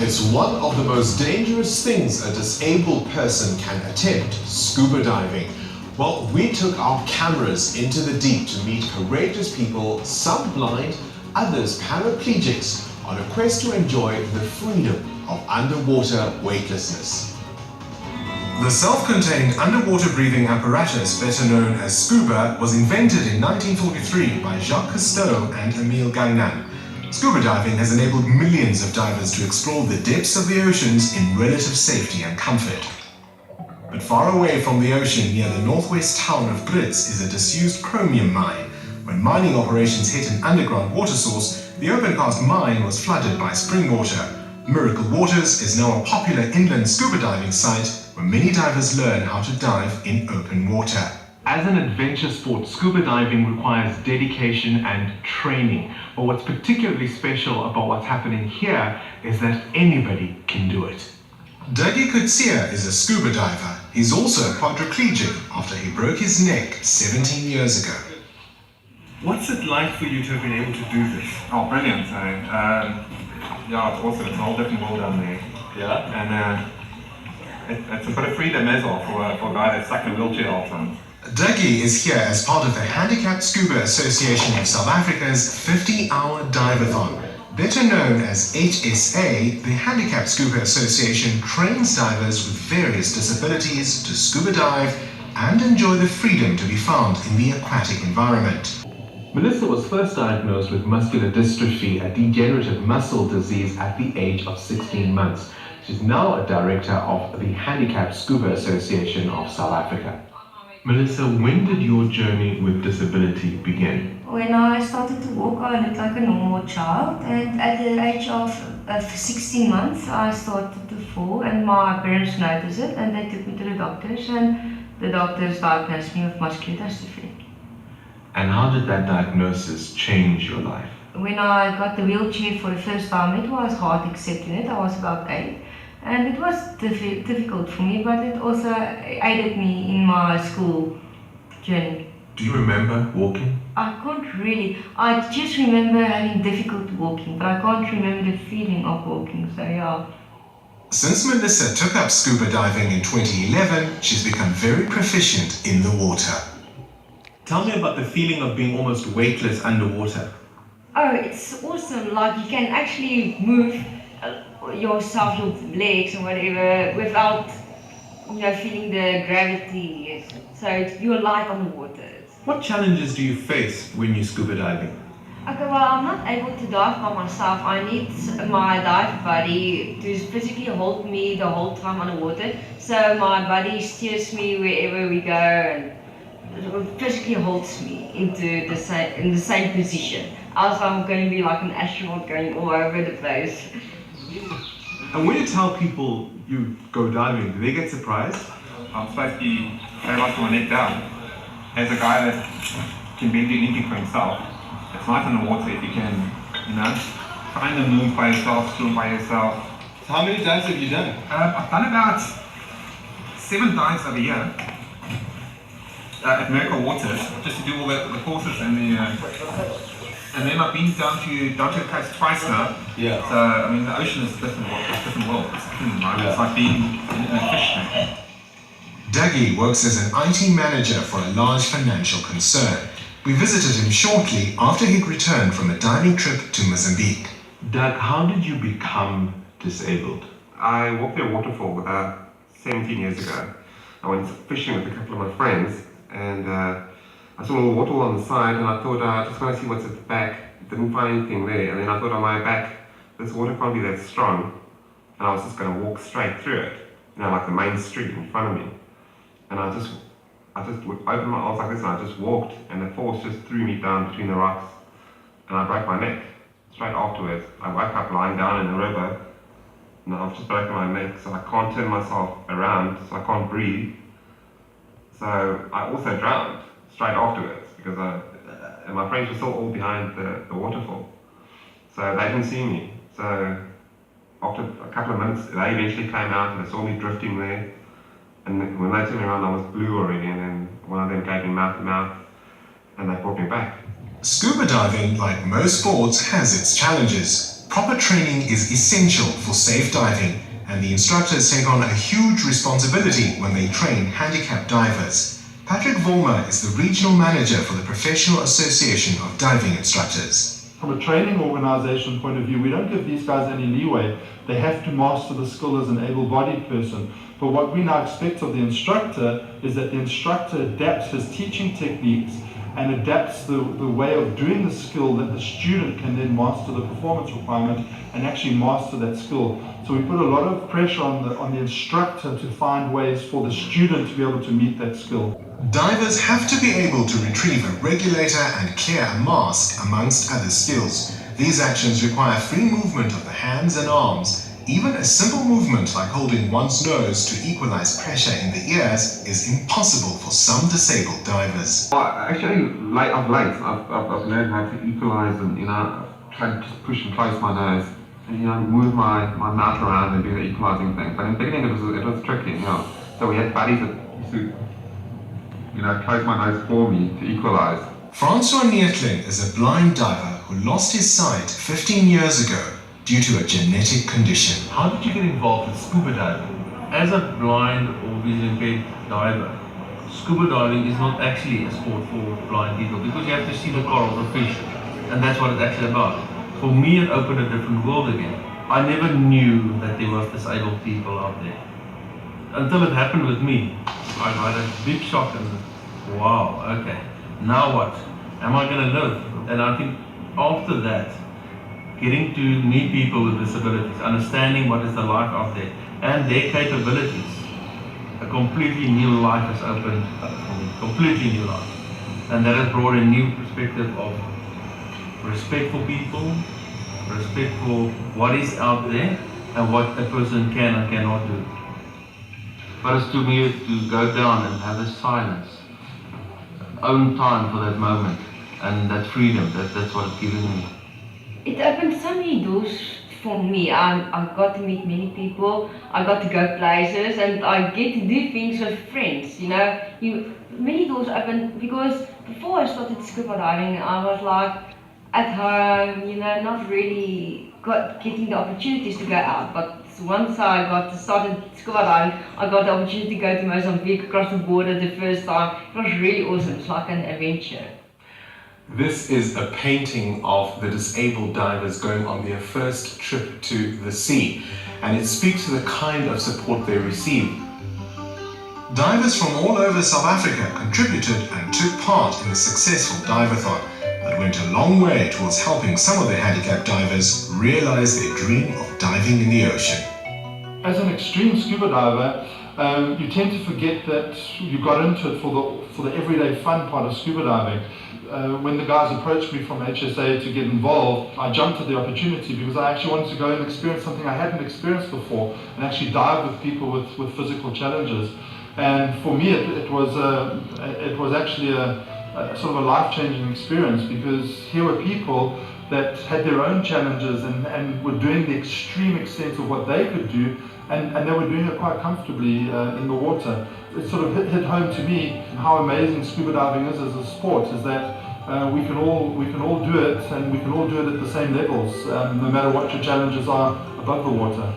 It's one of the most dangerous things a disabled person can attempt, scuba diving. Well, we took our cameras into the deep to meet courageous people, some blind, others paraplegics, on a quest to enjoy the freedom of underwater weightlessness. The self-contained underwater breathing apparatus, better known as scuba, was invented in 1943 by Jacques Cousteau and Emile Gagnan. Scuba diving has enabled millions of divers to explore the depths of the oceans in relative safety and comfort. But far away from the ocean, near the northwest town of Blance, is a disused chromium mine. When mining operations hit an underground water source, the open-cast mine was flooded by spring water. Miracle Waters is now a popular inland scuba diving site where many divers learn how to dive in open water. As an adventure sport, scuba diving requires dedication and training. But what's particularly special about what's happening here is that anybody can do it. Dougie Coetzee is a scuba diver. He's also a quadriplegic after he broke his neck 17 years ago. What's it like for you to have been able to do this? Oh, brilliant. Yeah, it's awesome. It's a whole different world down there. Yeah? And it's a bit of freedom as well for a guy that's stuck in a wheelchair all the time. Dougie is here as part of the Handicapped Scuba Association of South Africa's 50-hour dive-a-thon. Better known as HSA, the Handicapped Scuba Association trains divers with various disabilities to scuba dive and enjoy the freedom to be found in the aquatic environment. Melissa was first diagnosed with muscular dystrophy, a degenerative muscle disease, at the age of 16 months. She's now a director of the Handicapped Scuba Association of South Africa. Melissa, when did your journey with disability begin? When I started to walk, I looked like a normal child, and at the age of 16 months, I started to fall, and my parents noticed it, and they took me to the doctors, and the doctors diagnosed me with muscular dystrophy. And how did that diagnosis change your life? When I got the wheelchair for the first time, it was hard accepting it. I was about 8. And it was difficult for me, but it also aided me in my school journey. Do you remember walking? I can't really. I just remember having difficulty walking, but I can't remember the feeling of walking, so yeah. Since Melissa took up scuba diving in 2011, she's become very proficient in the water. Tell me about the feeling of being almost weightless underwater. Oh, it's awesome. Like, you can actually move yourself, your legs or whatever, without feeling the gravity. So you're light on the water. What challenges do you face when you're scuba diving? Okay, well, I'm not able to dive by myself. I need my dive buddy to physically hold me the whole time underwater. So my buddy steers me wherever we go and physically holds me in the same position. Else I'm going to be like an astronaut going all over the place. And when you tell people you go diving, do they get surprised? I'm supposed to be very much my neck down. As a guy that can barely do anything for himself, it's nice in the water if you can, find the move by yourself, swim by yourself. So how many dives have you done? I've done about 7 dives over here at Miracle Waters, just to do all the courses and then I've been down to the coast twice now. Yeah. So I mean, the ocean is a different world. It's a different world. It's different, right? Yeah. It's like being in a fish tank. Dougie works as an IT manager for a large financial concern. We visited him shortly after he'd returned from a diving trip to Mozambique. Doug, how did you become disabled? I walked a waterfall 17 years ago. I went fishing with a couple of my friends, and I saw a little waterfall on the side, and I thought, I just want to see what's at the back. Didn't find anything there, and then I thought on my back, this water can't be that strong, and I was just going to walk straight through it, like the main street in front of me. And I just opened my arms like this, and I just walked, and the force just threw me down between the rocks, and I broke my neck. Straight afterwards, I woke up lying down in the river, and I've just broken my neck, so I can't turn myself around, so I can't breathe. So I also drowned straight afterwards, because and my friends were still all behind the waterfall. So they didn't see me. So after a couple of minutes, they eventually came out and they saw me drifting there. And when they turned me around, I was blue already, and then one of them gave me mouth to mouth, and they brought me back. Scuba diving, like most sports, has its challenges. Proper training is essential for safe diving, and the instructors take on a huge responsibility when they train handicapped divers. Patrick Vormer is the regional manager for the Professional Association of Diving Instructors. From a training organization point of view, we don't give these guys any leeway. They have to master the skill as an able-bodied person. But what we now expect of the instructor is that the instructor adapts his teaching techniques and adapts the way of doing the skill that the student can then master the performance requirement and actually master that skill. So we put a lot of pressure on the instructor to find ways for the student to be able to meet that skill. Divers have to be able to retrieve a regulator and clear a mask, amongst other skills. These actions require free movement of the hands and arms. Even a simple movement like holding one's nose to equalize pressure in the ears is impossible for some disabled divers. Actually, of late, I've learned how to equalize and, try to just push and close my nose and, move my mouth around and do the equalizing thing. But in the beginning it was tricky, So we had buddies that used to, close my nose for me to equalize. Francois Neertling is a blind diver who lost his sight 15 years ago due to a genetic condition. How did you get involved with scuba diving? As a blind or visually impaired diver, scuba diving is not actually a sport for blind people because you have to see the corals or fish, and that's what it's actually about. For me, it opened a different world again. I never knew that there was disabled people out there. Until it happened with me. I had a big shock and wow, okay, now what? Am I going to live? And I think after that, getting to meet people with disabilities, understanding what is the life out there and their capabilities, a completely new life has opened up for me, completely new life. And that has brought a new perspective of respect for people, respect for what is out there and what a person can and cannot do. But it's to me to go down and have a silence, own time for that moment and that freedom, that's what it's given me. It opened so many doors for me. I got to meet many people, I got to go places, and I get to do things with friends, Many doors opened because before I started scuba diving, I was like at home, not really getting the opportunities to go out. But once I started scuba diving, I got the opportunity to go to Mozambique, across the border the first time. It was really awesome, it's like an adventure. This is a painting of the disabled divers going on their first trip to the sea, and it speaks to the kind of support they receive. Divers from all over South Africa contributed and took part in the successful Divathon that went a long way towards helping some of the handicapped divers realize their dream of diving in the ocean. As an extreme scuba diver, you tend to forget that you got into it for the everyday fun part of scuba diving. When the guys approached me from HSA to get involved, I jumped at the opportunity because I actually wanted to go and experience something I hadn't experienced before and actually dive with people with physical challenges. And for me, it was actually a sort of a life-changing experience because here were people that had their own challenges and were doing the extreme extent of what they could do, and they were doing it quite comfortably in the water. It sort of hit home to me how amazing scuba diving is as a sport, is that we can all do it, and we can all do it at the same levels, no matter what your challenges are above the water.